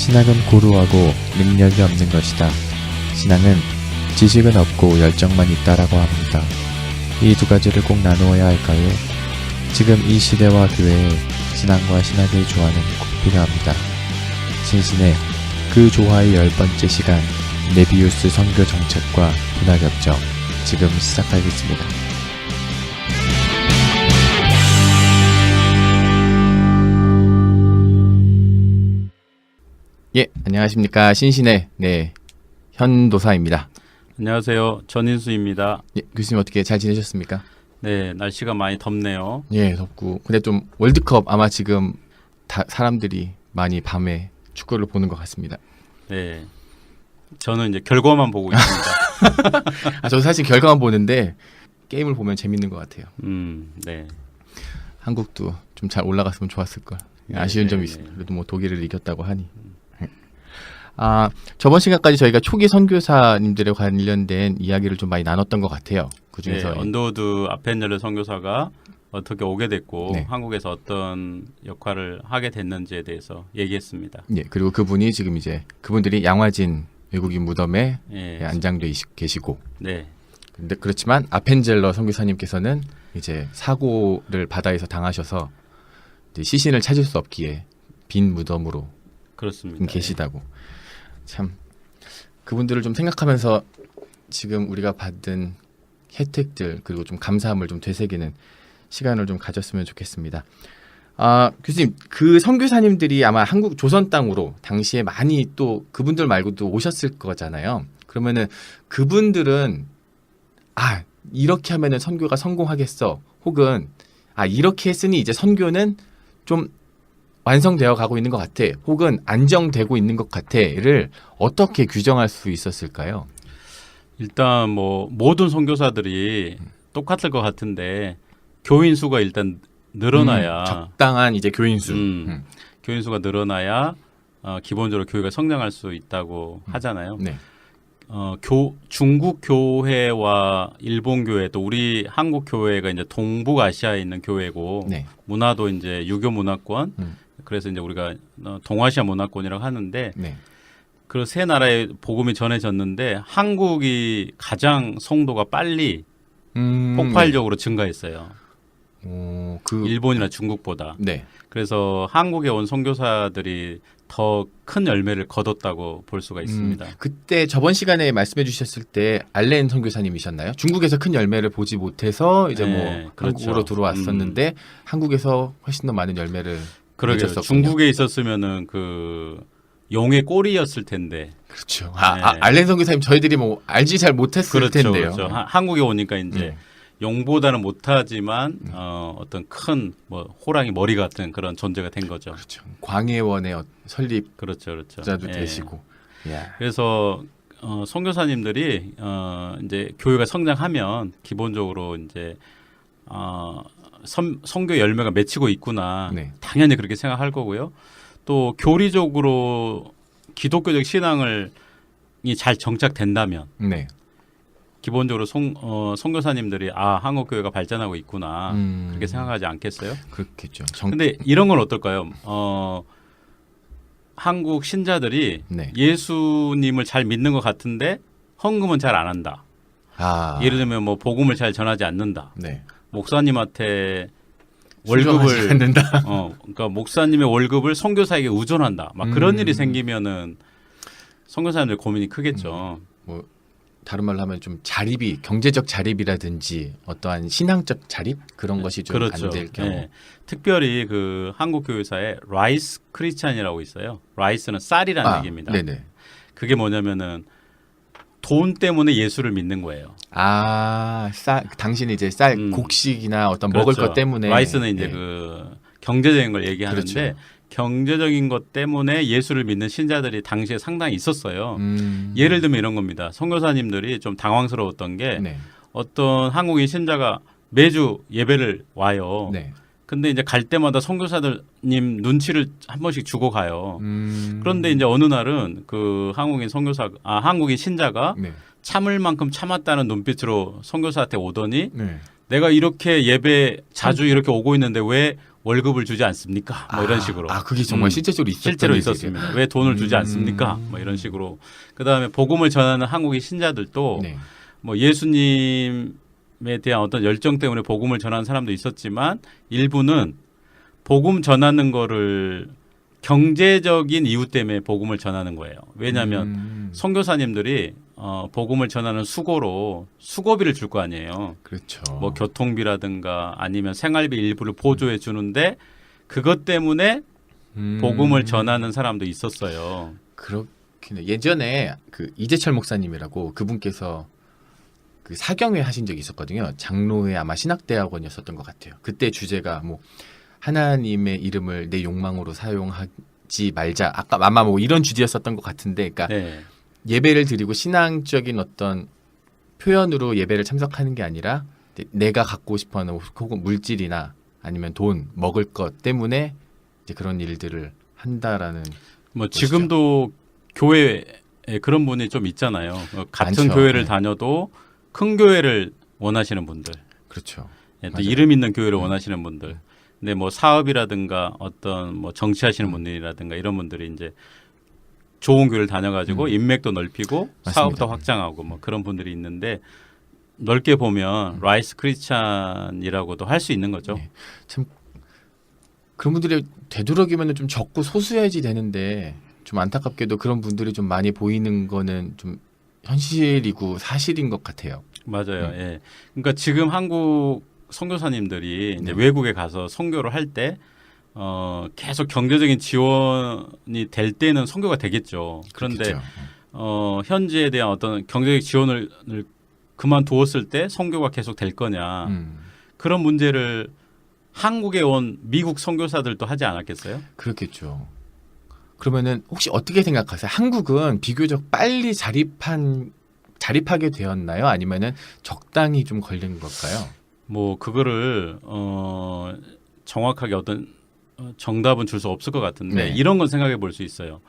신앙은 고루하고 능력이 없는 것이다. 신앙은 지식은 없고 열정만 있다라고 합니다. 이 두 가지를 꼭 나누어야 할까요? 지금 이 시대와 교회에 신앙과 신학의 조화는 꼭 필요합니다. 신신의 그 조화의 10번째 시간, 네비우스 선교 정책과 문화협정, 지금 시작하겠습니다. 예, 안녕하십니까. 신신의 현도사입니다. 안녕하세요. 전인수입니다. 예, 교수님 어떻게 잘 지내셨습니까? 네, 날씨가 많이 덥네요. 예, 덥고. 근데 좀 월드컵 아마 지금 사람들이 많이 밤에 축구를 보는 것 같습니다. 네, 저는 이제 결과만 보고 있습니다. 저도 사실 결과만 보는데 게임을 보면 재밌는 것 같아요. 네. 한국도 좀 잘 올라갔으면 좋았을 걸. 아쉬운 점이 있습니다. 그래도 뭐 독일을 이겼다고 하니. 저번 시간까지 저희가 초기 선교사님들에 관련된 이야기를 좀 많이 나눴던 것 같아요. 그 중에서 언더우드 아펜젤러 선교사가 어떻게 오게 됐고 네. 한국에서 어떤 역할을 하게 됐는지에 대해서 얘기했습니다. 예, 그리고 그분이 지금 이제 그분들이 양화진 외국인 무덤에 안장돼 계시고. 네. 근데 그렇지만 아펜젤러 선교사님께서는 이제 사고를 바다에서 당하셔서 이제 시신을 찾을 수 없기에 빈 무덤으로 그렇습니다. 계시다고. 참 그분들을 좀 생각하면서 지금 우리가 받은 혜택들 그리고 좀 감사함을 좀 되새기는 시간을 좀 가졌으면 좋겠습니다. 교수님, 그 선교사님들이 아마 한국 조선 땅으로 당시에 많이 또 그분들 말고도 오셨을 거잖아요. 그러면은 그분들은 이렇게 하면은 선교가 성공하겠어. 혹은 이렇게 했으니 이제 선교는 좀 완성되어 가고 있는 것 같아. 혹은 안정되고 있는 것 같아를 어떻게 규정할 수 있었을까요? 일단 뭐 모든 선교사들이 똑같을 것 같은데 교인 수가 일단 늘어나야 적당한 이제 교인 수. 교인 수가 늘어나야 기본적으로 교회가 성장할 수 있다고 하잖아요. 네. 중국 교회와 일본 교회 또 우리 한국 교회가 이제 동북아시아에 있는 교회고 네. 문화도 이제 유교 문화권 그래서 이제 우리가 동아시아 문화권이라고 하는데 네. 그 세 나라의 복음이 전해졌는데 한국이 가장 성도가 빨리 폭발적으로 증가했어요. 일본이나 중국보다. 네. 그래서 한국에 온 선교사들이 더 큰 열매를 거뒀다고 볼 수가 있습니다. 그때 저번 시간에 말씀해 주셨을 때 알렌 선교사님이셨나요? 중국에서 큰 열매를 보지 못해서 이제 뭐 그렇죠. 한국으로 들어왔었는데 한국에서 훨씬 더 많은 열매를 그러게요. 맺었었군요. 중국에 있었으면은 그 용의 꼴이었을 텐데. 그렇죠. 알렌 선교사님 저희들이 뭐 알지 잘 못했을 텐데요. 그렇죠. 한국에 오니까 이제 용보다는 못하지만 어떤 큰 뭐 호랑이 머리 같은 그런 존재가 된 거죠. 그렇죠. 광해원의 설립 그렇죠. 자도 되시고. 그래서 선교사님들이 이제 교회가 성장하면 기본적으로 이제 선교 열매가 맺히고 있구나. 네. 당연히 그렇게 생각할 거고요. 또 교리적으로 기독교적 신앙을 잘 정착된다면 네. 기본적으로 선교사님들이 한국 교회가 발전하고 있구나 그렇게 생각하지 않겠어요? 그렇겠죠. 근데 이런 건 어떨까요? 한국 신자들이 예수님을 잘 믿는 것 같은데 헌금은 잘 안 한다. 예를 들면 뭐 복음을 잘 전하지 않는다. 네. 목사님한테 월급을 않는다. 그러니까 목사님의 월급을 선교사에게 의존한다. 막 그런 일이 생기면은 선교사님들 고민이 크겠죠. 뭐 다른 말로 하면 좀 자립이 경제적 자립이라든지 어떠한 신앙적 자립 그런 것이 좀 안 될 경우. 특별히 그 한국 교회사에 라이스 크리스찬이라고 있어요. 라이스는 쌀이라는 얘기입니다. 네네. 그게 뭐냐면은 돈 때문에 예수를 믿는 거예요. 당신이 이제 쌀 곡식이나 어떤 먹을 것 때문에. 라이스는 이제 그 경제적인 걸 얘기하는데 그렇죠. 경제적인 것 때문에 예수를 믿는 신자들이 당시에 상당히 있었어요. 예를 들면 이런 겁니다. 선교사님들이 좀 당황스러웠던 게 어떤 한국인 신자가 매주 예배를 와요. 근데 이제 갈 때마다 선교사들님 눈치를 한 번씩 주고 가요. 그런데 이제 어느 날은 그 한국인 신자가 참을 만큼 참았다는 눈빛으로 선교사한테 오더니 내가 이렇게 예배 자주 이렇게 오고 있는데 왜 월급을 주지 않습니까? 뭐 이런 식으로. 그게 정말 실제적으로 있었던 실제로 일이에요. 있었습니다. 왜 돈을 주지 않습니까? 뭐 이런 식으로. 그다음에 복음을 전하는 한국의 신자들도 네. 뭐 예수님에 대한 어떤 열정 때문에 복음을 전하는 사람도 있었지만 일부는 복음 전하는 거를 경제적인 이유 때문에 복음을 전하는 거예요. 왜냐하면 선교사님들이 복음을 전하는 수고로 수고비를 줄 거 아니에요. 그렇죠. 뭐 교통비라든가 아니면 생활비 일부를 보조해 주는데 그것 때문에 복음을 전하는 사람도 있었어요. 그렇긴 해. 예전에 그 이재철 목사님이라고 그분께서 그 사경회 하신 적이 있었거든요. 장로회 아마 신학대학원이었었던 것 같아요. 그때 주제가 뭐 하나님의 이름을 내 욕망으로 사용하지 말자. 아마 뭐 이런 주제였었던 것 같은데, 그러니까 네. 예배를 드리고 신앙적인 어떤 표현으로 예배를 참석하는 게 아니라 내가 갖고 싶어하는 혹은 물질이나 아니면 돈, 먹을 것 때문에 이제 그런 일들을 한다라는. 뭐 것이죠. 지금도 교회에 그런 분이 좀 있잖아요. 같은 많죠. 교회를 네. 다녀도 큰 교회를 원하시는 분들, 그렇죠. 또 맞아요. 이름 있는 교회를 원하시는 분들. 근데 뭐 사업이라든가 어떤 뭐 정치하시는 분들이라든가 이런 분들이 이제 좋은 교회를 다녀가지고 인맥도 넓히고 맞습니다. 사업도 확장하고 뭐 그런 분들이 있는데 넓게 보면 라이스 크리스찬이라고도 할 수 있는 거죠. 네. 참 그런 분들이 되도록이면 좀 적고 소수해야지 되는데 좀 안타깝게도 그런 분들이 좀 많이 보이는 거는 좀 현실이고 사실인 것 같아요. 맞아요. 예. 그러니까 지금 한국 선교사님들이 이제 네. 외국에 가서 선교를 할 때 계속 경제적인 지원이 될 때는 선교가 되겠죠. 그런데 그렇겠죠. 현지에 대한 어떤 경제적 지원을 그만두었을 때 선교가 계속 될 거냐 그런 문제를 한국에 온 미국 선교사들도 하지 않았겠어요? 그렇겠죠. 그러면은 혹시 어떻게 생각하세요? 한국은 비교적 빨리 자립하게 되었나요? 아니면은 적당히 좀 걸린 걸까요? 뭐 그거를 정확하게 어떤 정답은 줄 수 없을 것 같은데 네. 이런 건 생각해 볼 수 있어요.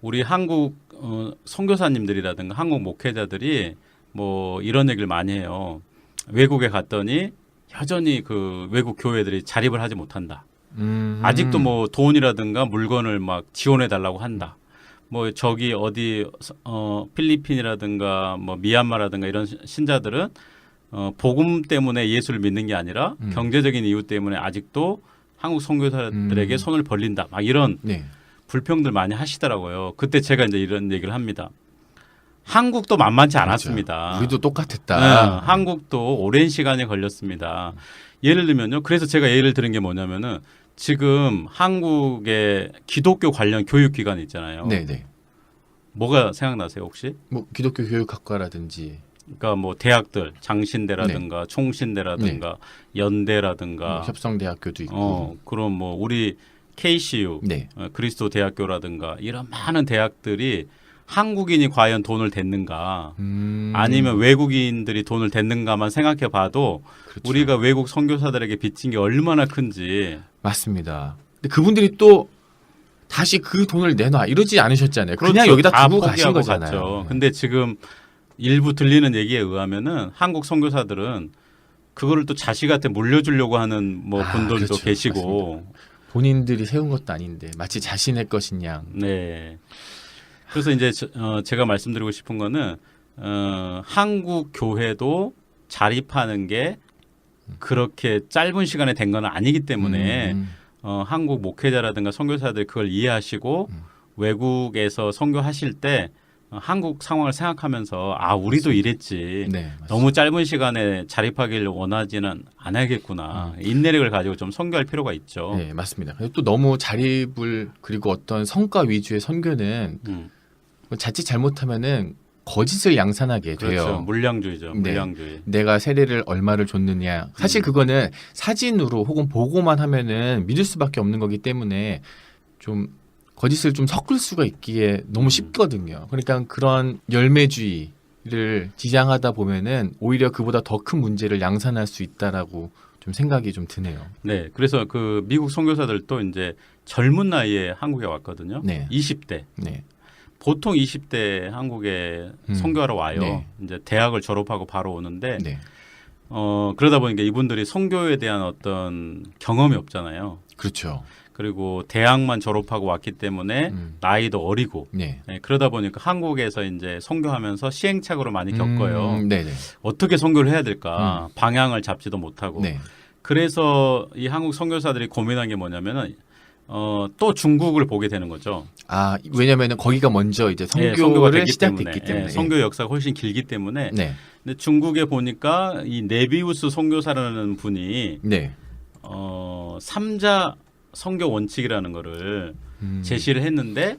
우리 한국 선교사님들이라든가 한국 목회자들이 뭐 이런 얘기를 많이 해요. 외국에 갔더니 여전히 그 외국 교회들이 자립을 하지 못한다. 아직도 뭐 돈이라든가 물건을 막 지원해 달라고 한다. 뭐 저기 어디 필리핀이라든가 뭐 미얀마라든가 이런 신자들은 복음 때문에 예수를 믿는 게 아니라 경제적인 이유 때문에 아직도 한국 선교사들에게 손을 벌린다. 막 이런 네. 불평들 많이 하시더라고요. 그때 제가 이제 이런 얘기를 합니다. 한국도 만만치 않았습니다. 그렇죠. 우리도 똑같았다. 네, 한국도 오랜 시간이 걸렸습니다. 예를 들면요. 그래서 제가 예를 들은 게 뭐냐면은 지금 한국의 기독교 관련 교육기관이 있잖아요. 네네. 뭐가 생각나세요 혹시? 뭐 기독교 교육학과라든지 그러니까 뭐 대학들 장신대라든가 총신대라든가 연대라든가 뭐 협성대학교도 있고. 그럼 뭐 우리 KCU 네. 그리스도 대학교라든가 이런 많은 대학들이 한국인이 과연 돈을 댔는가 아니면 외국인들이 돈을 댔는가만 생각해 봐도 그렇죠. 우리가 외국 선교사들에게 빚진 게 얼마나 큰지. 맞습니다. 근데 그분들이 또 다시 그 돈을 내놔 이러지 않으셨잖아요. 그냥 그렇죠. 여기다 다 두고 가신 포기하고 거잖아요. 갔죠. 네. 근데 지금 일부 들리는 얘기에 의하면은 한국 선교사들은 그거를 또 자식한테 물려주려고 하는 뭐 분들도 그렇죠. 계시고. 맞습니다. 본인들이 세운 것도 아닌데 마치 자신의 것인 양. 네. 그래서 이제 제가 말씀드리고 싶은 거는 한국 교회도 자립하는 게 그렇게 짧은 시간에 된 건 아니기 때문에 한국 목회자라든가 선교사들이 그걸 이해하시고 외국에서 선교하실 때 한국 상황을 생각하면서 우리도 이랬지. 네, 너무 짧은 시간에 자립하기를 원하지는 않아야겠구나. 인내력을 가지고 좀 선교할 필요가 있죠. 네, 맞습니다. 그리고 또 너무 자립을 그리고 어떤 성과 위주의 선교는 자칫 잘못하면은 거짓을 양산하게 돼요. 그렇죠. 물량주의죠. 네. 물량주의. 내가 세례를 얼마를 줬느냐. 사실 그거는 사진으로 혹은 보고만 하면은 믿을 수밖에 없는 거기 때문에 좀 거짓을 좀 섞을 수가 있기에 너무 쉽거든요. 그러니까 그런 열매주의를 지향하다 보면은 오히려 그보다 더 큰 문제를 양산할 수 있다라고 좀 생각이 좀 드네요. 네. 그래서 그 미국 선교사들도 이제 젊은 나이에 한국에 왔거든요. 네. 20대. 네. 보통 20대 한국에 선교하러 와요. 네. 이제 대학을 졸업하고 바로 오는데 네. 그러다 보니까 이분들이 선교에 대한 어떤 경험이 없잖아요. 그렇죠. 그리고 대학만 졸업하고 왔기 때문에 나이도 어리고 네. 네, 그러다 보니까 한국에서 이제 선교하면서 시행착오를 많이 겪어요. 네네. 어떻게 선교를 해야 될까 방향을 잡지도 못하고 네. 그래서 이 한국 선교사들이 고민한 게 뭐냐면은 또 중국을 보게 되는 거죠. 아 왜냐면은 거기가 먼저 이제 예, 선교가 선교가 를 됐기 시작됐기 때문에 예, 선교 역사가 훨씬 길기 때문에 네. 근데 중국에 보니까 이 네비우스 선교사라는 분이 네. 삼자 선교 원칙이라는 거를 제시를 했는데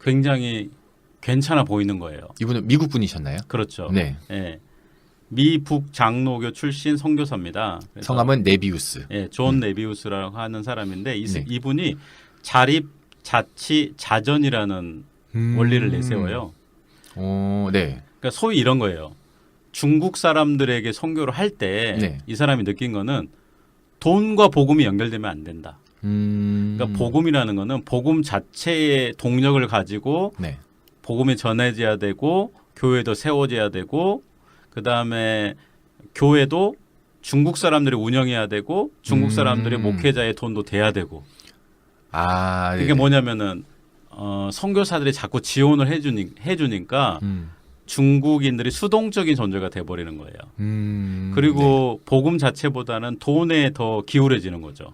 굉장히 괜찮아 보이는 거예요. 이분은 미국 분이셨나요? 그렇죠. 네. 예. 미북 장로교 출신 선교사입니다. 그래서 성함은 네비우스. 예, 존 네비우스라고 하는 사람인데 네. 이분이 자립, 자치, 자전이라는 원리를 내세워요. 오, 네. 그러니까 소위 이런 거예요. 중국 사람들에게 선교를 할 때 이 네. 사람이 느낀 거는 돈과 복음이 연결되면 안 된다. 그러니까 복음이라는 거는 복음 자체의 동력을 가지고 네. 복음이 전해져야 되고 교회도 세워져야 되고 그다음에 교회도 중국 사람들이 운영해야 되고 중국 사람들의 목회자의 돈도 돼야 되고 아, 그게 네네. 뭐냐면은 선교사들이 자꾸 지원을 해주니까 중국인들이 수동적인 존재가 돼버리는 거예요. 그리고 복음 자체보다는 돈에 더 기울어지는 거죠.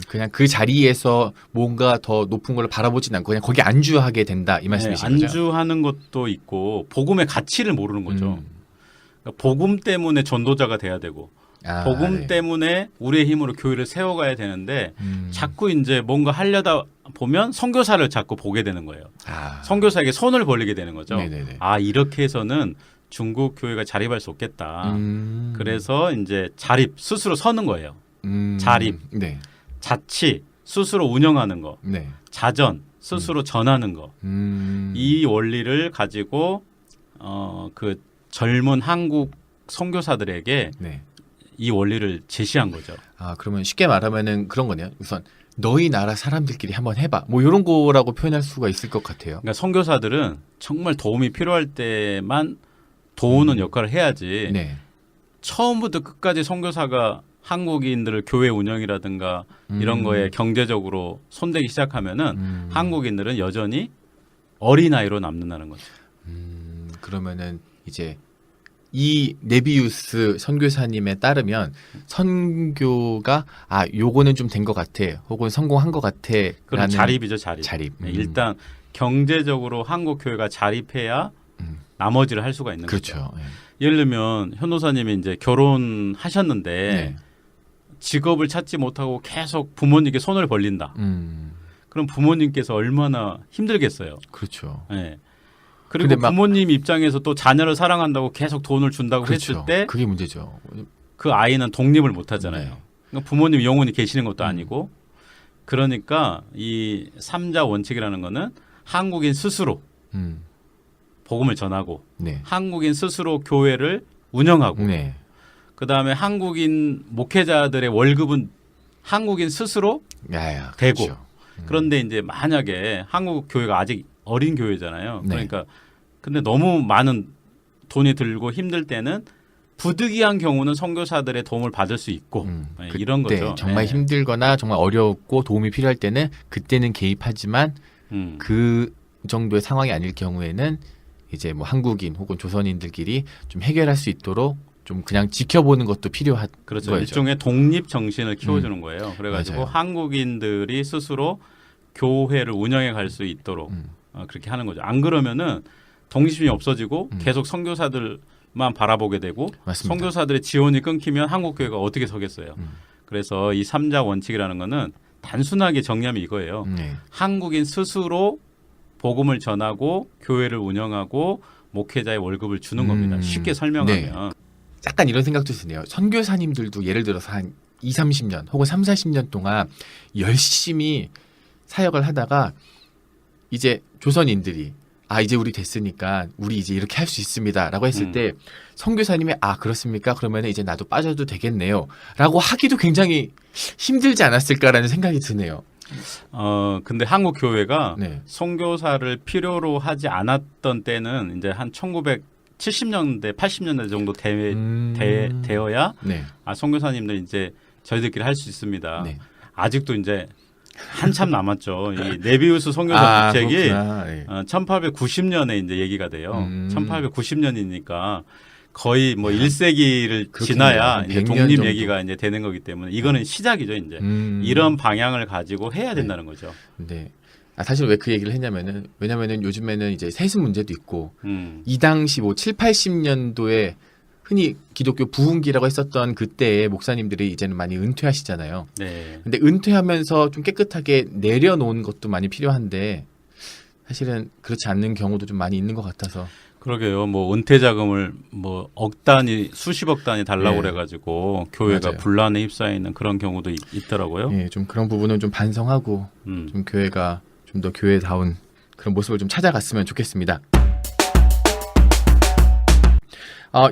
그냥 그 자리에서 뭔가 더 높은 걸 바라보진 않고 그냥 거기 안주하게 된다 이 말씀이신 거죠? 안주하는 것도 있고 복음의 가치를 모르는 거죠. 그러니까 복음 때문에 전도자가 돼야 되고 복음 네. 때문에 우리의 힘으로 교회를 세워가야 되는데 자꾸 이제 뭔가 하려다 보면 선교사를 자꾸 보게 되는 거예요. 선교사에게 손을 벌리게 되는 거죠. 네네네. 아 이렇게 해서는 중국 교회가 자립할 수 없겠다. 그래서 이제 자립 스스로 서는 거예요. 자립, 네. 자치 스스로 운영하는 거, 네. 자전 스스로 전하는 거. 이 원리를 가지고 그 젊은 한국 선교사들에게 네. 이 원리를 제시한 거죠. 아 그러면 쉽게 말하면은 그런 거네요. 우선 너희 나라 사람들끼리 한번 해봐. 뭐 이런 거라고 표현할 수가 있을 것 같아요. 그러니까 선교사들은 정말 도움이 필요할 때만 도우는 역할을 해야지. 네. 처음부터 끝까지 선교사가 한국인들을 교회 운영이라든가 이런 거에 경제적으로 손대기 시작하면은 한국인들은 여전히 어린아이로 남는다는 거죠. 그러면은 이제 이 네비우스 선교사님에 따르면 선교가 요거는 좀 된 것 같아 혹은 성공한 것 같아 그럼 자립이죠. 자립. 네, 일단 경제적으로 한국 교회가 자립해야 나머지를 할 수가 있는 그렇죠. 거죠. 네. 예를 들면 현도사님이 이제 결혼하셨는데 네. 직업을 찾지 못하고 계속 부모님께 손을 벌린다. 그럼 부모님께서 얼마나 힘들겠어요. 그렇죠. 네. 그리고 부모님 입장에서 또 자녀를 사랑한다고 계속 돈을 준다고 그렇죠. 했을 때 그게 문제죠. 그 아이는 독립을 못 하잖아요. 네. 그러니까 부모님 영원히 계시는 것도 아니고 그러니까 이 삼자 원칙이라는 거는 한국인 스스로 복음을 전하고 네. 한국인 스스로 교회를 운영하고 네. 그다음에 한국인 목회자들의 월급은 한국인 스스로 야야, 되고 그렇죠. 그런데 이제 만약에 한국 교회가 아직 어린 교회잖아요. 네. 그러니까 근데 너무 많은 돈이 들고 힘들 때는 부득이한 경우는 선교사들의 도움을 받을 수 있고 네, 이런 거죠. 정말 네. 힘들거나 정말 어렵고 도움이 필요할 때는 그때는 개입하지만 그 정도의 상황이 아닐 경우에는 이제 뭐 한국인 혹은 조선인들끼리 좀 해결할 수 있도록 좀 그냥 지켜보는 것도 필요한 그렇죠. 거죠. 일종의 독립 정신을 키워주는 거예요. 그래가지고 맞아요. 한국인들이 스스로 교회를 운영해 갈 수 있도록 그렇게 하는 거죠. 안 그러면은 독립심이 없어지고 계속 선교사들만 바라보게 되고 맞습니다. 선교사들의 지원이 끊기면 한국 교회가 어떻게 서겠어요. 그래서 이 삼자 원칙이라는 거는 단순하게 정리하면 이거예요. 네. 한국인 스스로 복음을 전하고 교회를 운영하고 목회자의 월급을 주는 겁니다. 쉽게 설명하면. 약간 이런 생각도 드네요. 선교사님들도 예를 들어서 한 20, 30년 혹은 3, 40년 동안 열심히 사역을 하다가 이제 조선인들이 이제 우리 됐으니까 우리 이제 이렇게 할 수 있습니다라고 했을 때 선교사님이 그렇습니까? 그러면 이제 나도 빠져도 되겠네요. 라고 하기도 굉장히 힘들지 않았을까라는 생각이 드네요. 근데 한국 교회가 네. 선교사를 필요로 하지 않았던 때는 이제 한 1970년대, 80년대 정도 되어야 네. 선교사님들 이제 저희들끼리 할 수 있습니다. 네. 아직도 이제 한참 남았죠. 이 네비우스 선교사 부책이 그렇구나. 예. 1890년에 이제 얘기가 돼요. 1890년이니까 거의 뭐 1세기를 그렇겠네요. 지나야 이제 100년 독립 정도. 얘기가 이제 되는 거기 때문에 이거는 시작이죠. 이제 이런 방향을 가지고 해야 된다는 거죠. 네. 사실 왜 그 얘기를 했냐면은 왜냐면은 요즘에는 이제 세습 문제도 있고 이 당시 뭐 7, 80년도에 흔히 기독교 부흥기라고 했었던 그때의 목사님들이 이제는 많이 은퇴하시잖아요. 네. 근데 은퇴하면서 좀 깨끗하게 내려놓은 것도 많이 필요한데 사실은 그렇지 않는 경우도 좀 많이 있는 것 같아서. 그러게요. 뭐 은퇴 자금을 뭐 억 단위, 수십억 단위 달라고 네. 그래가지고 교회가 맞아요. 분란에 휩싸여 있는 그런 경우도 있더라고요. 예, 좀 그런 부분은 좀 반성하고 좀 교회가 좀 더 교회다운 그런 모습을 좀 찾아갔으면 좋겠습니다.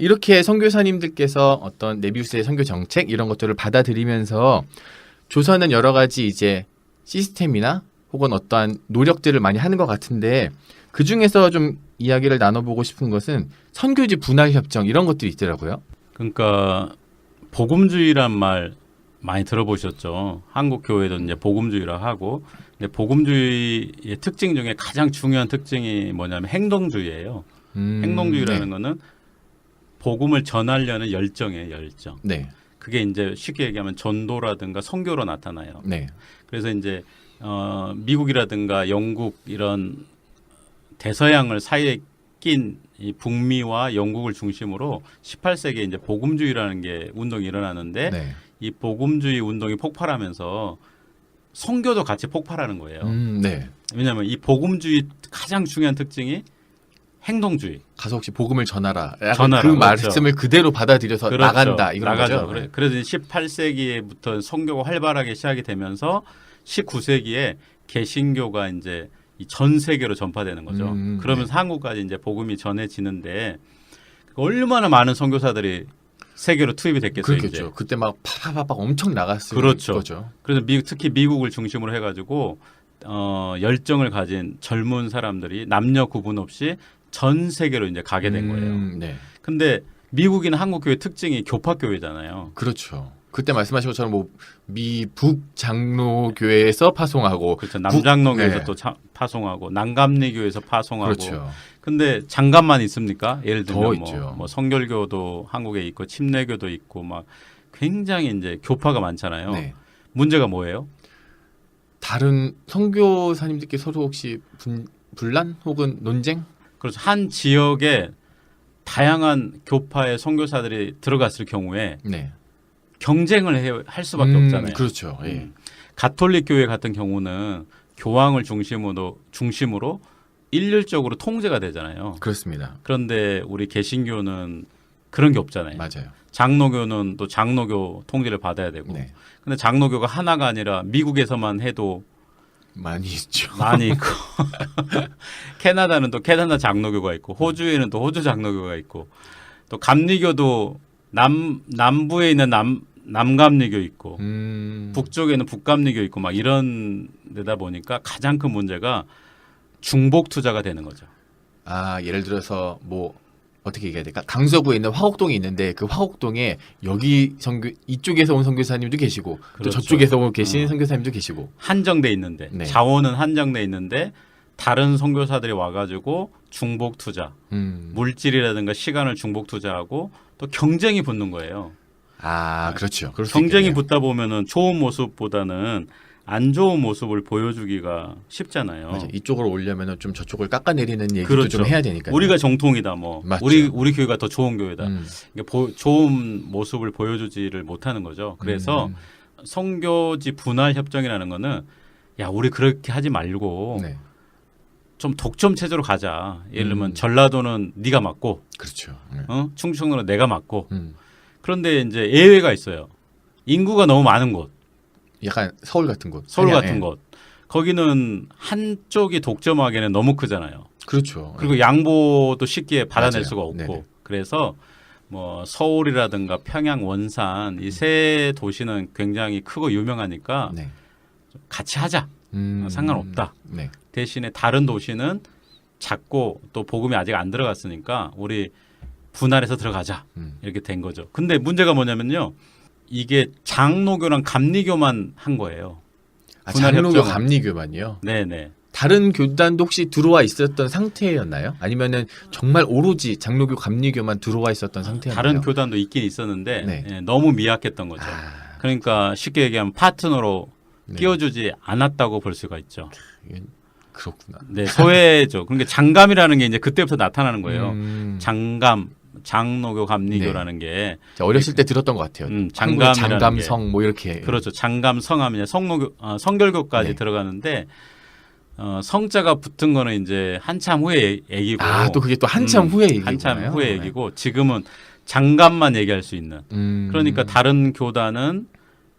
이렇게 선교사님들께서 어떤 네비우스의 선교 정책 이런 것들을 받아들이면서 조선은 여러 가지 이제 시스템이나 혹은 어떠한 노력들을 많이 하는 것 같은데 그 중에서 좀 이야기를 나눠보고 싶은 것은 선교지 분할 협정 이런 것들이 있더라고요. 그러니까 복음주의란 말 많이 들어보셨죠. 한국 교회도 이제 복음주의라 하고, 근데 복음주의의 특징 중에 가장 중요한 특징이 뭐냐면 행동주의예요. 행동주의라는 네. 거는 복음을 전하려는 열정이에요, 열정. 네. 그게 이제 쉽게 얘기하면 전도라든가 선교로 나타나요. 네. 그래서 이제 미국이라든가 영국 이런 대서양을 사이에 낀 이 북미와 영국을 중심으로 18세기에 이제 복음주의라는 게 운동이 일어나는데 네. 이 복음주의 운동이 폭발하면서 선교도 같이 폭발하는 거예요. 네. 왜냐하면 이 복음주의 가장 중요한 특징이 행동주의. 가서 혹시 복음을 전하라. 약간 전하라, 그 그렇죠. 말씀을 그대로 받아들여서 그렇죠. 나간다 이런 나가죠. 거죠. 그래서 18세기부터 선교가 활발하게 시작이 되면서 19세기에 개신교가 이제 이 전 세계로 전파되는 거죠. 그러면서 한국까지 이제 복음이 전해지는데 얼마나 많은 선교사들이 세계로 투입이 됐겠어요. 그렇겠죠. 이제. 그때 막 파파파박 엄청 나갔을 그렇죠. 거죠. 그래서 특히 미국을 중심으로 해가지고 열정을 가진 젊은 사람들이 남녀 구분 없이 전 세계로 이제 가게 된 거예요. 네. 근데 미국이나 한국 교회 특징이 교파 교회잖아요. 그렇죠. 그때 말씀하신 것처럼 뭐 미북 장로교회에서 파송하고 그렇죠. 남장로교에서 네. 또 파송하고 난감리교에서 파송하고. 그렇죠. 근데 장갑만 있습니까? 예를 더 들면 있죠. 뭐 성결교도 한국에 있고 침례교도 있고 막 굉장히 이제 교파가 많잖아요. 네. 문제가 뭐예요? 다른 선교사님들께 서로 혹시 분란 혹은 논쟁? 그렇죠. 한 지역에 다양한 교파의 선교사들이 들어갔을 경우에 네. 경쟁을 할 수밖에 없잖아요. 그렇죠. 예. 가톨릭 교회 같은 경우는 교황을 중심으로 일률적으로 통제가 되잖아요. 그렇습니다. 그런데 우리 개신교는 그런 게 없잖아요. 맞아요. 장로교는 또 장로교 통제를 받아야 되고. 네. 근데 장로교가 하나가 아니라 미국에서만 해도 많이 있죠. 많이 있고 캐나다는 또 캐나다 장로교가 있고 호주에는 또 호주 장로교가 있고 또 감리교도 남부에 있는 남감리교 있고 북쪽에는 북감리교 있고 막 이런 데다 보니까 가장 큰 문제가 중복 투자가 되는 거죠. 예를 들어서 뭐 어떻게 얘기해야 될까? 강서구에 있는 화곡동이 있는데 그 화곡동에 여기 이쪽에서 온 선교사님도 계시고 또 그렇죠. 저쪽에서 계신 선교사님도 계시고 한정돼 있는데 네. 자원은 한정돼 있는데 다른 선교사들이 와가지고 중복 투자, 물질이라든가 시간을 중복 투자하고 또 경쟁이 붙는 거예요. 그렇죠. 그럴 수 경쟁이 있겠네요. 붙다 보면은 좋은 모습보다는 안 좋은 모습을 보여주기가 쉽잖아요. 맞아. 이쪽으로 오려면 좀 저쪽을 깎아내리는 얘기도 그렇죠. 좀 해야 되니까. 우리가 정통이다, 뭐 맞죠. 우리 교회가 더 좋은 교회다. 좋은 모습을 보여주지를 못하는 거죠. 그래서 선교지 분할 협정이라는 거는 야 우리 그렇게 하지 말고 네. 좀 독점 체제로 가자. 예를 들면 전라도는 네가 맡고, 그렇죠. 네. 충청도는 내가 맡고. 그런데 이제 예외가 있어요. 인구가 너무 많은 곳. 약간 서울 같은 곳. 서울 한양, 같은 예. 곳. 거기는 한쪽이 독점하기에는 너무 크잖아요. 그렇죠. 그리고 양보도 쉽게 받아낼 맞아요. 수가 없고. 네네. 그래서 뭐 서울이라든가 평양, 원산 이 세 도시는 굉장히 크고 유명하니까 네. 같이 하자. 상관없다. 네. 대신에 다른 도시는 작고 또 복음이 아직 안 들어갔으니까 우리 분할해서 들어가자. 이렇게 된 거죠. 근데 문제가 뭐냐면요. 이게 장로교랑 감리교만 한 거예요. 장로교 감리교만이요? 네네. 다른 교단도 혹시 들어와 있었던 상태였나요? 아니면은 정말 오로지 장로교 감리교만 들어와 있었던 상태였나요? 다른 교단도 있긴 있었는데 네. 예, 너무 미약했던 거죠. 그러니까 쉽게 얘기하면 파트너로 네. 끼워주지 않았다고 볼 수가 있죠. 그렇구나. 네, 소외죠. 그러니까 장감이라는 게 이제 그때부터 나타나는 거예요. 장감, 장로교 감리교라는 게 어렸을 때 들었던 것 같아요. 장감이라는 장감성 뭐 이렇게. 그렇죠. 장감성하면 성로교, 성결교까지 네. 들어가는데 성자가 붙은 거는 이제 한참 후에 얘기고. 또 그게 또 한참 후에 얘기고. 한참 후에 얘기고 지금은 장감만 얘기할 수 있는. 그러니까 다른 교단은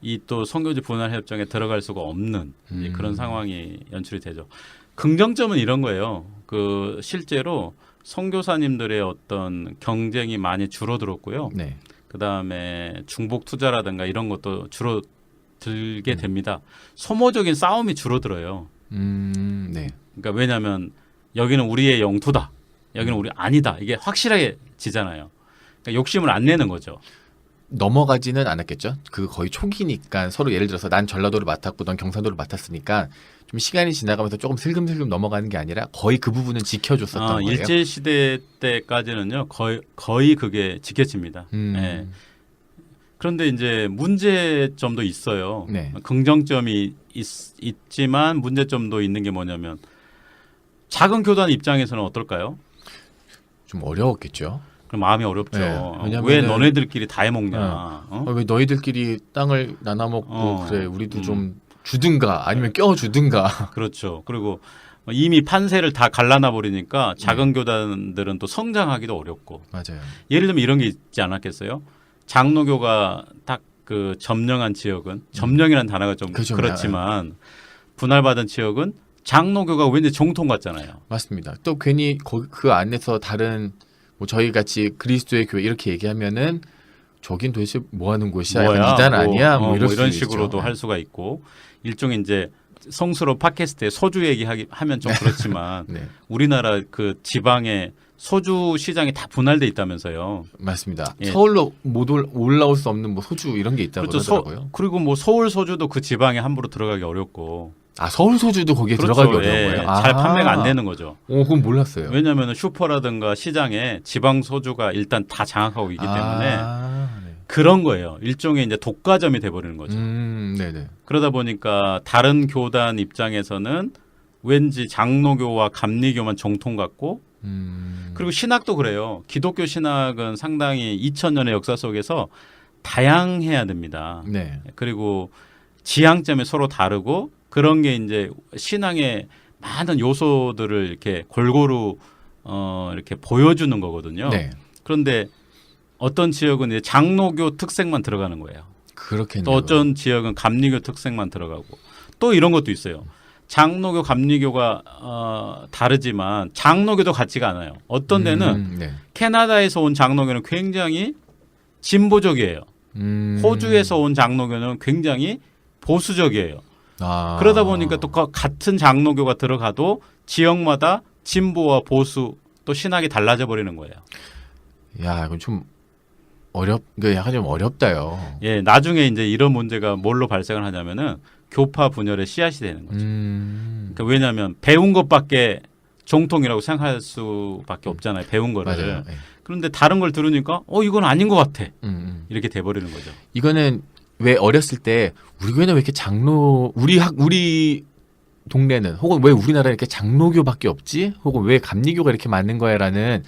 이 또 선교지 분할 협정에 들어갈 수가 없는 이제 그런 상황이 연출이 되죠. 긍정점은 이런 거예요. 그 실제로 선교사님들의 어떤 경쟁이 많이 줄어들었고요. 네. 그 다음에 중복 투자라든가 이런 것도 줄어들게 됩니다. 소모적인 싸움이 줄어들어요. 네. 그러니까 왜냐하면 여기는 우리의 영토다, 여기는 우리 아니다, 이게 확실하게 지잖아요. 그러니까 욕심을 안 내는 거죠. 넘어가지는 않았겠죠. 그 거의 초기니까 서로 예를 들어서 난 전라도를 맡았고 넌 경상도를 맡았으니까 좀 시간이 지나가면서 조금 슬금슬금 넘어가는 게 아니라 거의 그 부분은 지켜줬었던 거예요. 일제 시대 때까지는요 거의 그게 지켜집니다. 네. 그런데 이제 문제점도 있어요. 네. 긍정점이 있지만 문제점도 있는 게 뭐냐면 작은 교단 입장에서는 어떨까요? 좀 어려웠겠죠. 그럼 마음이 어렵죠. 네. 왜 너네들끼리 다 해먹냐? 왜 너희들끼리 땅을 나눠 먹고 그래 우리도 좀 주든가 아니면 껴주든가. 그렇죠. 그리고 이미 판세를 다 갈라놔 버리니까 작은 교단들은 또 성장하기도 어렵고. 맞아요. 예를 들면 이런 게 있지 않았겠어요? 장로교가 딱 그 점령한 지역은 점령이라는 단어가 좀 그렇죠. 그렇지만 분할받은 지역은 장로교가 왠지 정통 같잖아요. 맞습니다. 또 괜히 그 안에서 다른 뭐 저희 같이 그리스도의 교회 이렇게 얘기하면은 저긴 도대체 뭐 하는 곳이야? 약간 이단 아니야? 뭐 이런 식으로도 있죠. 할 수가 있고 일종의 이제 성스러운 팟캐스트에 소주 얘기하면 좀 그렇지만 네. 우리나라 그 지방에 소주 시장이 다 분할돼 있다면서요. 맞습니다. 예. 서울로 못 올라올 수 없는 뭐 소주 이런 게 있다고 그렇죠. 하더라고요. 그리고 뭐 서울 소주도 그 지방에 함부로 들어가기 어렵고. 서울 소주도 거기에 그렇죠. 들어가기 어려운 거예요. 잘 판매가 안 되는 거죠. 그건 몰랐어요. 왜냐하면 슈퍼라든가 시장에 지방 소주가 일단 다 장악하고 있기 때문에 네. 그런 거예요. 일종의 이제 독과점이 돼버리는 거죠. 네네. 그러다 보니까 다른 교단 입장에서는 왠지 장로교와 감리교만 정통 같고 그리고 신학도 그래요. 기독교 신학은 상당히 2000년의 역사 속에서 다양해야 됩니다. 네. 그리고 지향점이 서로 다르고 그런 게 이제 신앙의 많은 요소들을 이렇게 골고루 이렇게 보여주는 거거든요. 네. 그런데 어떤 지역은 이제 장로교 특색만 들어가는 거예요. 그렇겠네요. 또 어떤 지역은 감리교 특색만 들어가고 또 이런 것도 있어요. 장로교, 감리교가 다르지만 장로교도 같지가 않아요. 어떤 데는 네. 캐나다에서 온 장로교는 굉장히 진보적이에요. 호주에서 온 장로교는 굉장히 보수적이에요. 그러다 보니까 또 같은 장로교가 들어가도 지역마다 진보와 보수 또 신학이 달라져 버리는 거예요. 야, 이건 좀 약간 좀 어렵다요. 예, 나중에 이제 이런 문제가 뭘로 발생을 하냐면은 교파 분열의 씨앗이 되는 거죠. 그러니까 왜냐하면 배운 것밖에 정통이라고 생각할 수밖에 없잖아요. 배운 거를. 맞아요. 네. 그런데 다른 걸 들으니까 이건 아닌 것 같아. 이렇게 돼버리는 거죠. 이거는 왜 어렸을 때 우리 교회는 왜 이렇게 우리 동네는 혹은 왜 우리나라에 이렇게 장로교밖에 없지? 혹은 왜 감리교가 이렇게 많은 거야라는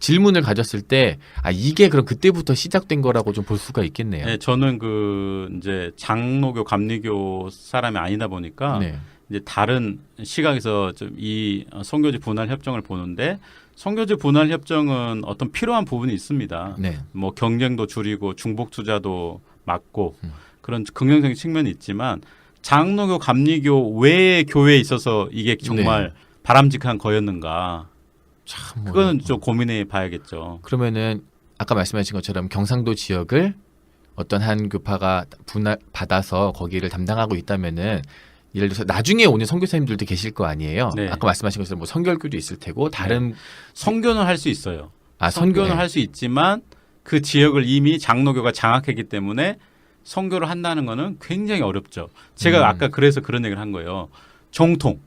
질문을 가졌을 때 이게 그럼 그때부터 시작된 거라고 좀 볼 수가 있겠네요. 네, 저는 이제 장로교, 감리교 사람이 아니다 보니까 네. 이제 다른 시각에서 좀 이 선교지 분할 협정을 보는데 선교지 분할 협정은 어떤 필요한 부분이 있습니다. 네. 뭐 경쟁도 줄이고 중복 투자도 막고 그런 긍정적인 측면이 있지만 장로교, 감리교 외의 교회에 있어서 이게 정말 바람직한 거였는가? 참 그거는 좀 고민해 봐야겠죠. 그러면은 아까 말씀하신 것처럼 경상도 지역을 어떤 한 교파가 받아서 거기를 담당하고 있다면은 예를 들어서 나중에 오는 선교사님들도 계실 거 아니에요. 네. 아까 말씀하신 것처럼 뭐 선결교도 있을 테고 다른 선교는 할 수 있어요. 선교는 선교는 할 수 있지만 그 지역을 이미 장로교가 장악했기 때문에 선교를 한다는 거는 굉장히 어렵죠. 제가 아까 그래서 그런 얘기를 한 거예요. 정통.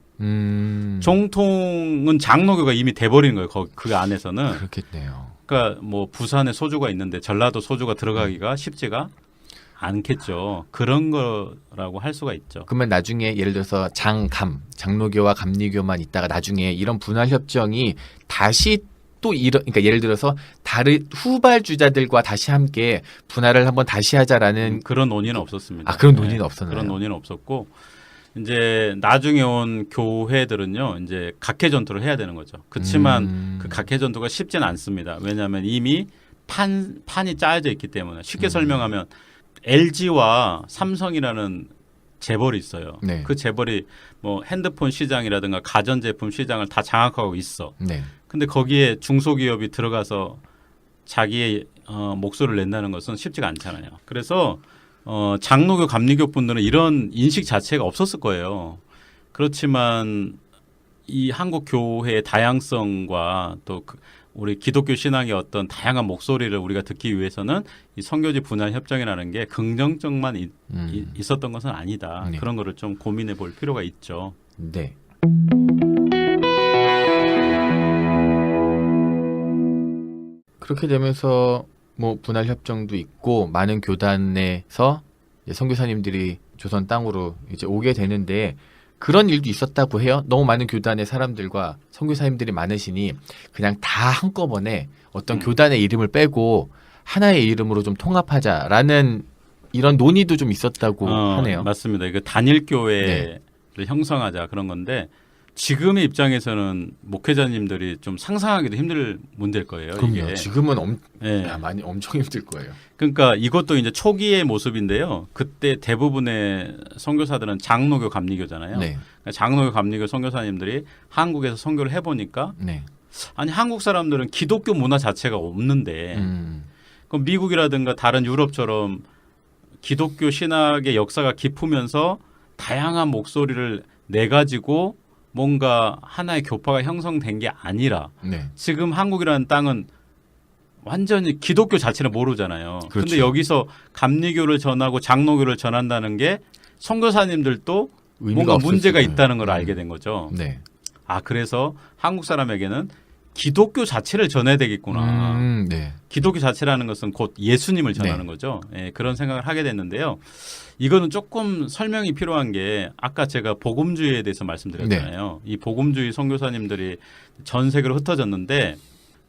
정통은 장로교가 이미 돼버린 거예요. 그 안에서는. 그렇겠네요. 그러니까 뭐 부산에 소주가 있는데 전라도 소주가 들어가기가 쉽지가 않겠죠. 그런 거라고 할 수가 있죠. 그러면 나중에 예를 들어서 장로교와 감리교만 있다가 나중에 이런 분할 협정이 다시 또 그러니까 예를 들어서 다른 후발 주자들과 다시 함께 분할을 한번 다시 하자라는 그런 논의는 없었습니다. 아, 그런 논의는 없었나요? 그런 논의는 없었고 이제 나중에 온 교회들은요, 이제 각해 전투를 해야 되는 거죠. 그렇지만 그 각해 전투가 쉽지는 않습니다. 왜냐하면 이미 판이 짜여져 있기 때문에 쉽게 설명하면 LG와 삼성이라는 재벌이 있어요. 네. 그 재벌이 뭐 핸드폰 시장이라든가 가전제품 시장을 다 장악하고 있어. 네. 근데 거기에 중소기업이 들어가서 자기의 목소리를 낸다는 것은 쉽지가 않잖아요. 그래서 장로교, 감리교 분들은 이런 인식 자체가 없었을 거예요. 그렇지만 이 한국 교회의 다양성과 또 우리 기독교 신앙의 어떤 다양한 목소리를 우리가 듣기 위해서는 이 선교지 분할 협정이라는 게 긍정적만 있었던 것은 아니다. 네. 그런 거를 좀 고민해 볼 필요가 있죠. 네. 그렇게 되면서 뭐 분할 협정도 있고 많은 교단에서 이제 선교사님들이 조선 땅으로 이제 오게 되는데 그런 일도 있었다고 해요. 너무 많은 교단의 사람들과 선교사님들이 많으시니 그냥 다 한꺼번에 어떤 교단의 이름을 빼고 하나의 이름으로 좀 통합하자라는 이런 논의도 좀 있었다고 하네요. 맞습니다. 이거 단일 교회를 형성하자 그런 건데 지금의 입장에서는 목회자님들이 좀 상상하기도 힘들 문제일 거예요. 그럼요. 이게. 지금은 많이 엄청 힘들 거예요. 그러니까 이것도 이제 초기의 모습인데요. 그때 대부분의 선교사들은 장로교, 감리교잖아요. 네. 그러니까 장로교, 감리교 선교사님들이 한국에서 선교를 해보니까 네. 아니 한국 사람들은 기독교 문화 자체가 없는데 그럼 미국이라든가 다른 유럽처럼 기독교 신학의 역사가 깊으면서 다양한 목소리를 내 가지고 뭔가 하나의 교파가 형성된 게 아니라 네. 지금 한국이라는 땅은 완전히 기독교 자체를 모르잖아요. 그런데 그렇죠. 여기서 감리교를 전하고 장로교를 전한다는 게 선교사님들도 뭔가 문제가 있다는 걸 알게 된 거죠. 네. 아 그래서 한국 사람에게는 기독교 자체를 전해야 되겠구나. 네. 기독교 자체라는 것은 곧 예수님을 전하는 거죠. 예, 그런 생각을 하게 됐는데요. 이거는 조금 설명이 필요한 게 아까 제가 복음주의에 대해서 말씀드렸잖아요. 이 복음주의 선교사님들이 전 세계로 흩어졌는데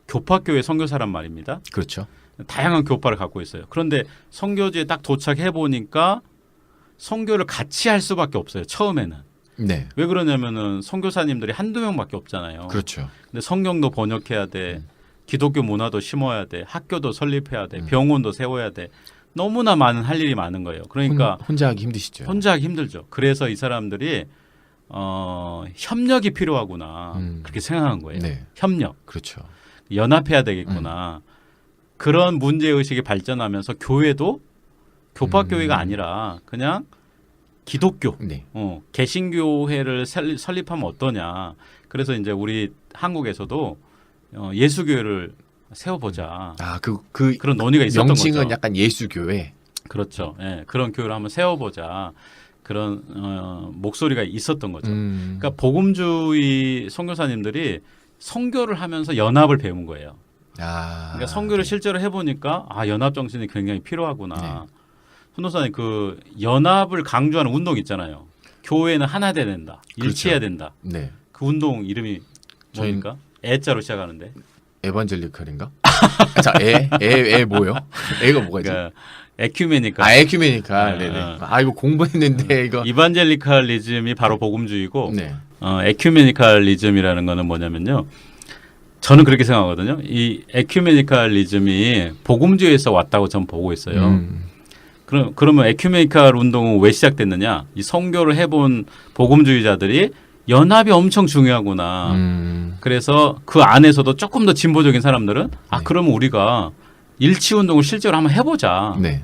교파교회 선교사란 말입니다. 그렇죠. 다양한 교파를 갖고 있어요. 그런데 선교지에 딱 도착해 보니까 선교를 같이 할 수밖에 없어요. 처음에는. 네. 왜 그러냐면은 선교사님들이 한두 명밖에 없잖아요. 그렇죠. 근데 성경도 번역해야 돼. 기독교 문화도 심어야 돼. 학교도 설립해야 돼. 병원도 세워야 돼. 너무나 많은 할 일이 많은 거예요. 그러니까 혼자 하기 힘드시죠. 혼자 하기 힘들죠. 그래서 이 사람들이 협력이 필요하구나. 그렇게 생각한 거예요. 네. 협력. 그렇죠. 연합해야 되겠구나. 그런 문제의식이 발전하면서 교회도 교파교회가 아니라 그냥 기독교, 네. 개신교회를 설립하면 어떠냐. 그래서 이제 우리 한국에서도 예수교회를 세워보자. 아, 그런 논의가 있었던 명칭은 거죠. 약간 예수교회. 그렇죠. 예, 그런 교회를 한번 세워보자. 그런 목소리가 있었던 거죠. 그러니까 복음주의 선교사님들이 선교를 하면서 연합을 배운 거예요. 아, 그러니까 선교를 실제로 해보니까 아 연합 정신이 굉장히 필요하구나. 선교사님 그 연합을 강조하는 운동 있잖아요. 교회는 하나 돼야 된다. 일치해야 된다. 네. 그 운동 이름이 뭡니까? 애자로 시작하는데. 에반젤리컬인가? 자, 뭐요? 애가 뭐가 있지? 그러니까 에큐메니컬. 에큐메니컬. 네네. 아, 이거 공부했는데 이거. 이반젤리칼리즘이 바로 복음주의고 네. 에큐메니칼리즘이라는 거는 뭐냐면요. 저는 그렇게 생각하거든요. 이 에큐메니칼리즘이 복음주의에서 왔다고 저는 보고 있어요. 그러면 에큐메니칼 운동은 왜 시작됐느냐? 이 선교를 해본 복음주의자들이 연합이 엄청 중요하구나. 그래서 그 안에서도 조금 더 진보적인 사람들은 아 그러면 우리가 일치 운동을 실제로 한번 해보자. 네.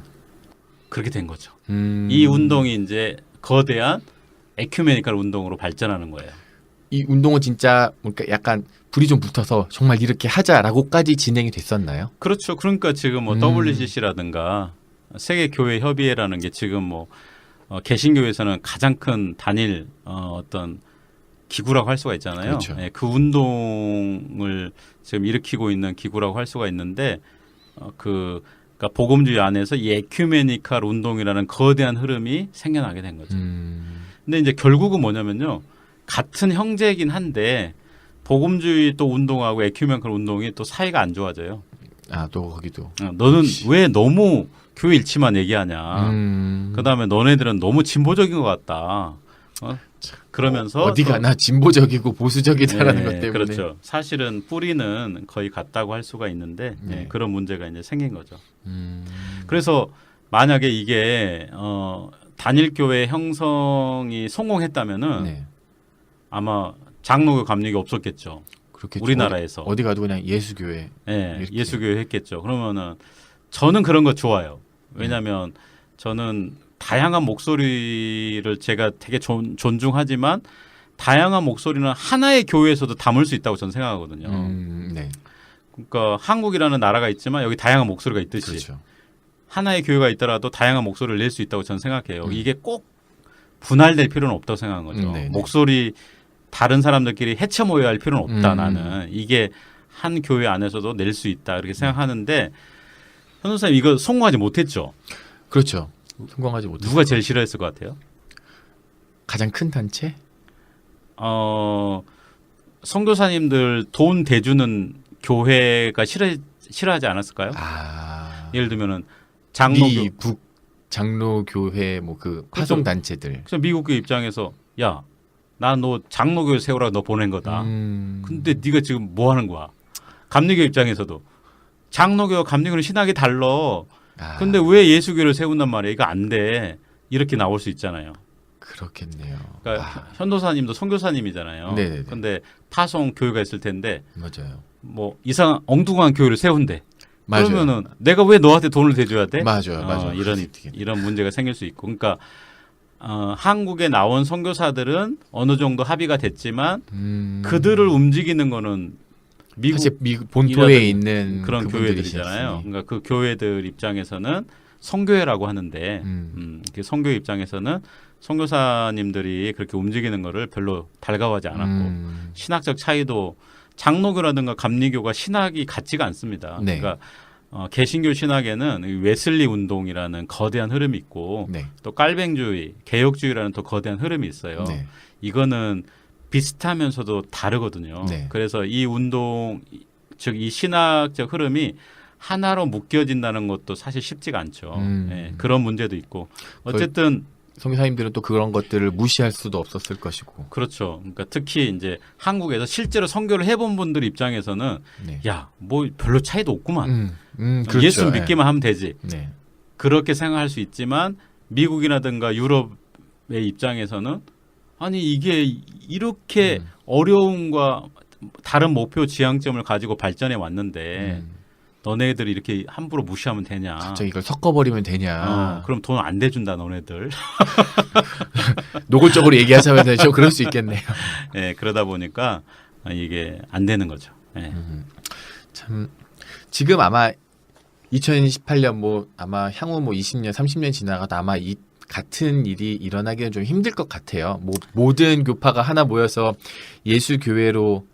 그렇게 된 거죠. 이 운동이 이제 거대한 에큐메니칼 운동으로 발전하는 거예요. 이 운동은 진짜 뭔가 약간 불이 좀 붙어서 정말 이렇게 하자라고까지 진행이 됐었나요? 그렇죠. 그러니까 지금 뭐 WCC라든가 세계 교회 협의회라는 게 지금 뭐 개신교에서는 가장 큰 단일 어떤 기구라고 할 수가 있잖아요. 그렇죠. 예, 그 운동을 지금 일으키고 있는 기구라고 할 수가 있는데 그러니까 복음주의 안에서 이 에큐메니칼 운동이라는 거대한 흐름이 생겨나게 된 거죠. 근데 이제 결국은 뭐냐면요. 같은 형제이긴 한데 복음주의 또 운동하고 에큐메니칼 운동이 또 사이가 안 좋아져요. 아, 또 거기도. 너는 왜 너무 교회 일치만 얘기하냐. 그다음에 너네들은 너무 진보적인 것 같다. 그러면서 어디가 나 진보적이고 보수적이다라는 것 때문에. 그렇죠. 사실은 뿌리는 거의 같다고 할 수가 있는데 그런 문제가 이제 생긴 거죠. 그래서 만약에 이게 단일 교회 형성이 성공했다면은 아마 장로교 감리교 없었겠죠. 그렇겠죠. 우리나라에서 어디 가도 그냥 예수교회. 예수교회 했겠죠. 그러면은 저는 그런 거 좋아요. 왜냐하면 저는 다양한 목소리를 제가 되게 존중하지만 다양한 목소리는 하나의 교회에서도 담을 수 있다고 저는 생각하거든요. 그러니까 한국이라는 나라가 있지만 여기 다양한 목소리가 있듯이 그렇죠. 하나의 교회가 있더라도 다양한 목소리를 낼 수 있다고 저는 생각해요. 이게 꼭 분할될 필요는 없다고 생각하는 거죠. 목소리 다른 사람들끼리 헤쳐 모여야 할 필요는 없다. 나는 이게 한 교회 안에서도 낼 수 있다 이렇게 생각하는데 현우사님 이거 성공하지 못했죠. 그렇죠. 성공하지 못했죠. 누가 제일 싫어했을 것 같아요? 가장 큰 단체? 선교사님들 돈 대주는 교회가 싫어하지 않았을까요? 예를 들면은 미국 장로교회 뭐 그 파송 단체들. 그래서 미국교 입장에서 야, 나 너 장로교 세우라고 너 보낸 거다. 근데 네가 지금 뭐 하는 거야? 감리교 입장에서도 장로교 감리교는 신학이 달라. 근데 왜 예수교를 세운단 말이야? 이거 안 돼. 이렇게 나올 수 있잖아요. 그렇겠네요. 그러니까 현도사님도 선교사님이잖아요. 네네네. 근데 파송 교회가 있을 텐데 맞아요. 뭐 이상 엉뚱한 교회를 세운대. 맞아요. 그러면은 내가 왜 너한테 돈을 대줘야 돼? 맞아요. 이런 문제가 생길 수 있고, 그러니까 한국에 나온 선교사들은 어느 정도 합의가 됐지만 그들을 움직이는 거는 사실 미국 본토에 있는 그런 교회들이잖아요. 그러니까 그 교회들 입장에서는 선교회라고 하는데 그 선교 입장에서는 선교사님들이 그렇게 움직이는 거를 별로 달가워하지 않았고 신학적 차이도 장로교라든가 감리교가 신학이 같지가 않습니다. 그러니까 개신교 신학에는 웨슬리 운동이라는 거대한 흐름이 있고 또 깔뱅주의, 개혁주의라는 또 거대한 흐름이 있어요. 이거는 비슷하면서도 다르거든요. 그래서 이 운동, 즉 이 신학적 흐름이 하나로 묶여진다는 것도 사실 쉽지가 않죠. 그런 문제도 있고 어쨌든 선교사님들은 또 그런 것들을 무시할 수도 없었을 것이고. 그렇죠. 그러니까 특히 이제 한국에서 실제로 선교를 해본 분들 입장에서는 야, 뭐 별로 차이도 없구만. 그렇죠. 예수 믿기만 하면 되지. 그렇게 생각할 수 있지만 미국이라든가 유럽의 입장에서는 아니 이게 이렇게 어려움과 다른 목표 지향점을 가지고 발전해 왔는데 너네들이 이렇게 함부로 무시하면 되냐. 갑자기 이걸 섞어버리면 되냐. 그럼 돈 안 대준다 너네들. 노골적으로 얘기하자면 좀 그럴 수 있겠네요. 그러다 보니까 이게 안 되는 거죠. 참 지금 아마 2018년 뭐 아마 향후 뭐 20년, 30년 지나가도 아마 이 같은 일이 일어나기는 좀 힘들 것 같아요. 뭐 모든 교파가 하나 모여서 예수 교회로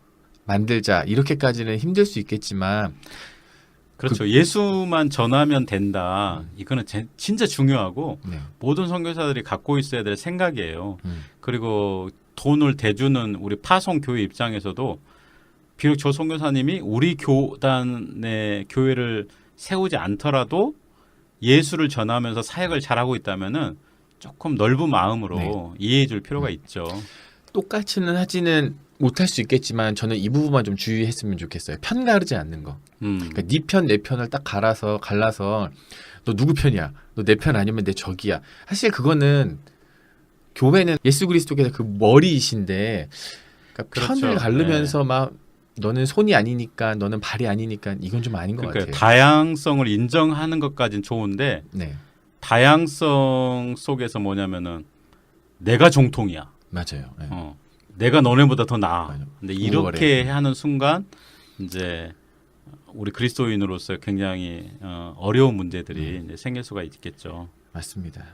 만들자 이렇게까지는 힘들 수 있겠지만. 그렇죠. 예수만 전하면 된다. 이거는 진짜 중요하고 모든 선교사들이 갖고 있어야 될 생각이에요. 그리고 돈을 대주는 우리 파송 교회 입장에서도 비록 저 선교사님이 우리 교단의 교회를 세우지 않더라도 예수를 전하면서 사역을 잘하고 있다면은 조금 넓은 마음으로 이해해 줄 필요가 있죠. 똑같이는 하지는 못할 수 있겠지만 저는 이 부분만 좀 주의했으면 좋겠어요. 편 가르지 않는 거. 그러니까 네 편, 내 편을 딱 갈라서 너 누구 편이야? 너 내 편 아니면 내 적이야. 사실 그거는 교회는 예수 그리스도께서 그 머리이신데 그러니까 그렇죠. 편을 가르면서 막 너는 손이 아니니까 너는 발이 아니니까 이건 좀 아닌 것 같아요. 다양성을 인정하는 것까지는 좋은데 다양성 속에서 뭐냐면은 내가 정통이야. 맞아요. 내가 너네보다 더 나아. 맞아요. 근데 이렇게 하는 순간 이제 우리 그리스도인으로서 굉장히 어려운 문제들이 이제 생길 수가 있겠죠. 맞습니다.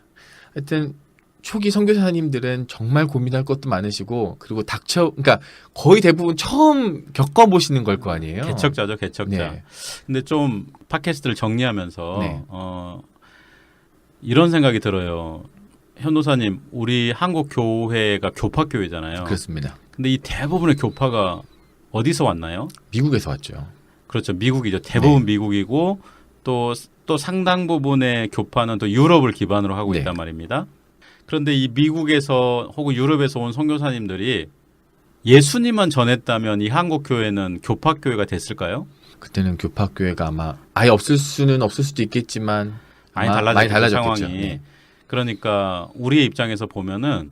하여튼 초기 선교사님들은 정말 고민할 것도 많으시고 그리고 그러니까 거의 대부분 처음 겪어보시는 걸 거 아니에요. 개척자죠, 개척자. 네. 근데 좀 팟캐스트를 정리하면서 네. 이런 생각이 들어요. 현도사님, 우리 한국 교회가 교파 교회잖아요. 그렇습니다. 근데 이 대부분의 교파가 어디서 왔나요? 미국에서 왔죠. 그렇죠, 미국이죠. 대부분 네. 미국이고 또 상당 부분의 교파는 또 유럽을 기반으로 하고 네. 있단 말입니다. 그런데 이 미국에서 혹은 유럽에서 온 선교사님들이 예수님만 전했다면 이 한국 교회는 교파 교회가 됐을까요? 그때는 교파 교회가 아마 아예 없을 수도 있겠지만 많이 많이 달라졌겠죠. 달라졌겠죠. 상황이. 네. 그러니까 우리의 입장에서 보면은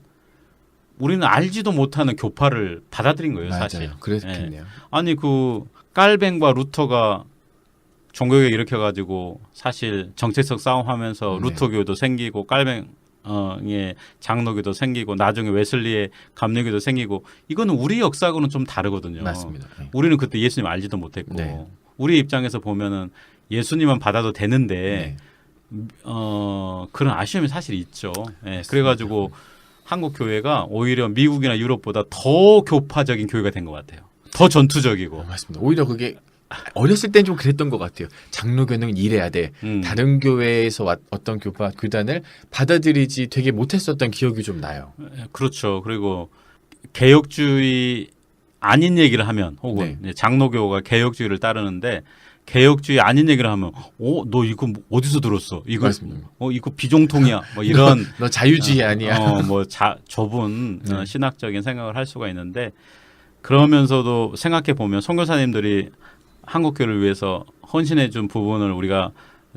우리는 알지도 못하는 교파를 받아들인 거예요, 사실. 맞아요. 그랬겠네요. 아니 그 깔뱅과 루터가 종교개혁 일으켜가지고 사실 정체성 싸움하면서 네. 루터교도 생기고 깔뱅의 장로교도 생기고 나중에 웨슬리의 감리교도 생기고 이거는 우리 역사하고는 좀 다르거든요. 맞습니다. 네. 우리는 그때 예수님 알지도 못했고 네. 우리 입장에서 보면은 예수님만 받아도 되는데 네. 그런 아쉬움이 사실 있죠. 예, 그래가지고 한국 교회가 오히려 미국이나 유럽보다 더 교파적인 교회가 된 것 같아요. 더 전투적이고. 맞습니다. 오히려 그게 어렸을 땐 좀 그랬던 것 같아요. 장로교는 이래야 돼. 다른 교회에서 어떤 교단을 받아들이지 되게 못했었던 기억이 좀 나요. 그렇죠. 그리고 개혁주의 아닌 얘기를 하면 혹은 네. 장로교가 개혁주의를 따르는데 개혁주의 아닌 얘기를 하면 너 이거 어디서 들었어? 이거 맞습니다. 이거 비정통이야. 뭐 이런 너 자유주의 아니야. 좁은 네. 신학적인 생각을 할 수가 있는데 그러면서도 생각해 보면 선교사님들이 한국 교회를 위해서 헌신해 준 부분을 우리가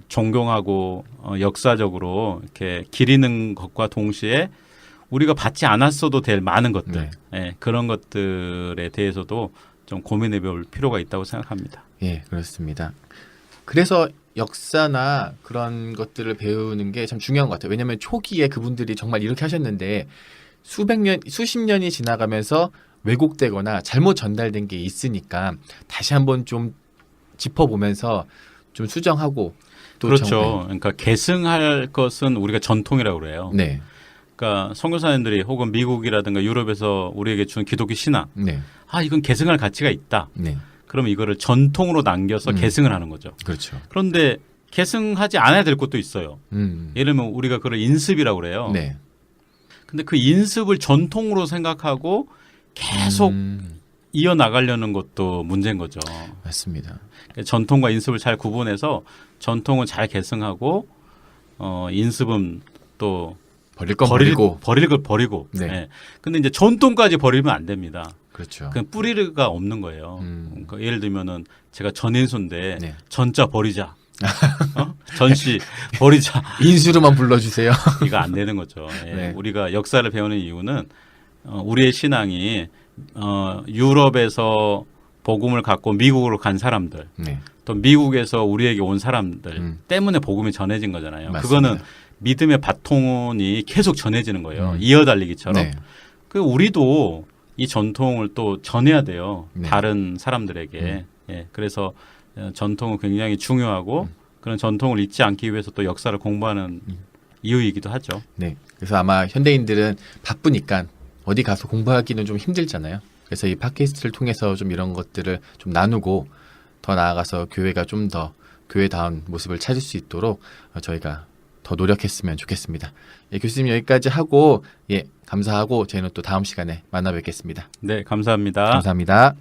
존경하고 역사적으로 이렇게 기리는 것과 동시에 우리가 받지 않았어도 될 많은 것들, 예, 그런 것들에 대해서도 좀 고민해 볼 필요가 있다고 생각합니다. 예, 그렇습니다. 그래서 역사나 그런 것들을 배우는 게 참 중요한 것 같아요. 왜냐하면 초기에 그분들이 정말 이렇게 하셨는데 수십 년이 지나가면서 왜곡되거나 잘못 전달된 게 있으니까 다시 한번 좀 짚어보면서 좀 수정하고 또 그렇죠. 그러니까 계승할 것은 우리가 전통이라고 그래요. 네. 그러니까 선교사님들이 혹은 미국이라든가 유럽에서 우리에게 준 기독교 신앙, 네. 이건 계승할 가치가 있다. 네. 그러면 이거를 전통으로 남겨서 계승을 하는 거죠. 그렇죠. 그런데 계승하지 않아야 될 것도 있어요. 예를 들면 우리가 그걸 인습이라고 그래요. 네. 근데 그 인습을 전통으로 생각하고 계속 이어나가려는 것도 문제인 거죠. 맞습니다. 전통과 인습을 잘 구분해서 전통은 잘 계승하고 인습은 또 버릴 건 버리고. 버릴 걸 버리고. 네. 예. 근데 이제 전통까지 버리면 안 됩니다. 그렇죠. 그냥 뿌리가 없는 거예요. 그러니까 예를 들면은 제가 전인수인데 네. 전자 버리자. 전시 버리자. 인수로만 불러주세요. 이거 안 되는 거죠. 예. 네. 우리가 역사를 배우는 이유는 우리의 신앙이 유럽에서 복음을 갖고 미국으로 간 사람들, 네. 또 미국에서 우리에게 온 사람들 때문에 복음이 전해진 거잖아요. 맞습니다. 그거는 믿음의 바통이 계속 전해지는 거예요. 이어달리기처럼. 네. 그 우리도 이 전통을 또 전해야 돼요. 네. 다른 사람들에게. 예. 그래서 전통은 굉장히 중요하고 그런 전통을 잊지 않기 위해서 또 역사를 공부하는 이유이기도 하죠. 네. 그래서 아마 현대인들은 바쁘니까 어디 가서 공부하기는 좀 힘들잖아요. 그래서 이 팟캐스트를 통해서 좀 이런 것들을 좀 나누고 더 나아가서 교회가 좀 더 교회다운 모습을 찾을 수 있도록 저희가 더 노력했으면 좋겠습니다. 예, 교수님 여기까지 하고 감사하고 저희는 또 다음 시간에 만나 뵙겠습니다. 네, 감사합니다. 감사합니다.